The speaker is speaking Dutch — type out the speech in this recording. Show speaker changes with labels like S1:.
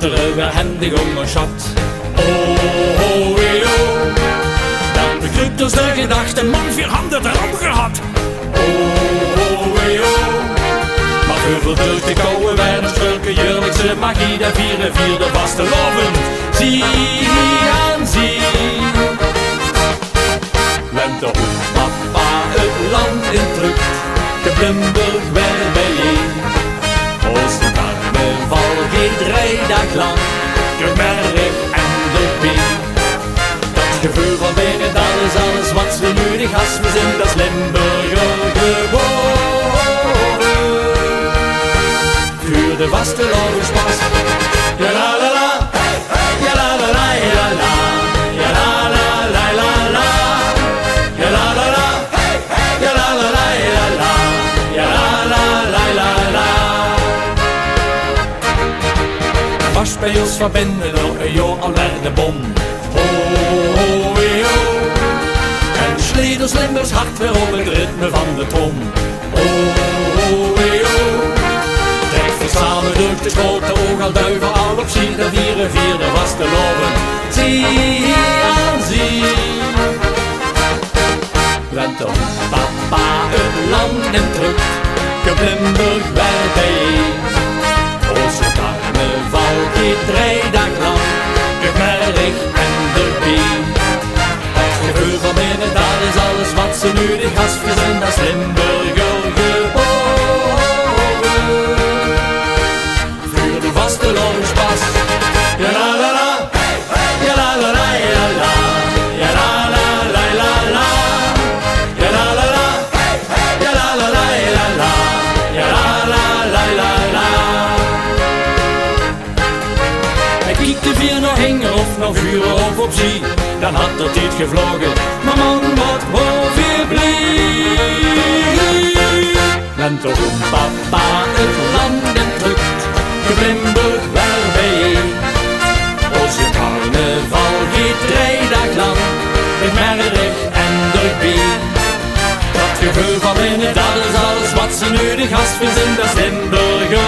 S1: gisteren weer handig onderschat. Oh, oh. Dan bekruipt ons de gedachte, man, 4 handen erop gehad. Oh, maar hoeveel durft de koude weinig schulke jaarlijkse magie, de 4e vaste loven. Zie aan zie. Lente op papa het land indrukt, de Limburg weer bijeen. Als de carnaval geen 3 dagen lang, gemerkt en de been. Dat gevoel van binnen, dat is alles wat we nu de gasten zijn, dat is Limburger geboren. Voor de vaste lovenspas, ja la la la, ja la la la, ja la, ja la la la la la, ja la la la, ja la la la, ja la, ja la la la la la. Was bij ons verbinden door een jaar al naar de bom. Oh, en Sleders Limburgs hart weer op het ritme van de trom. Oh, trek samen door de grote oog al duiven al op zie, de 4e was te loven. Zie aan zie. Lente op papa het land indrukt, Limburg bij bijeen. Onze carnaval geht 3 dagen lang, gemerkt en de been. Het gevoel van binnen, dat is alles wat ze nu de gasten zijn, dat is Limburger geboren. Voor de vaste lovenspas, ja la la la, ja la la la, ja la, ja la la la la la, ja la la la, ja la la la, ja la, ja la la la la la. Hij kiekt de 4 nog hinger of nog vuren of op zee, dan had er tijd gevlogen, maar man wat hoeveel blieb. Lente op papa het land indrukt, Limburg wel bijeen. Onze carnaval geht 3 dagen lang, met merrig en de been. Dat gevoel van binnen, dat is alles wat ze nu de gast vinden, dat is Limburger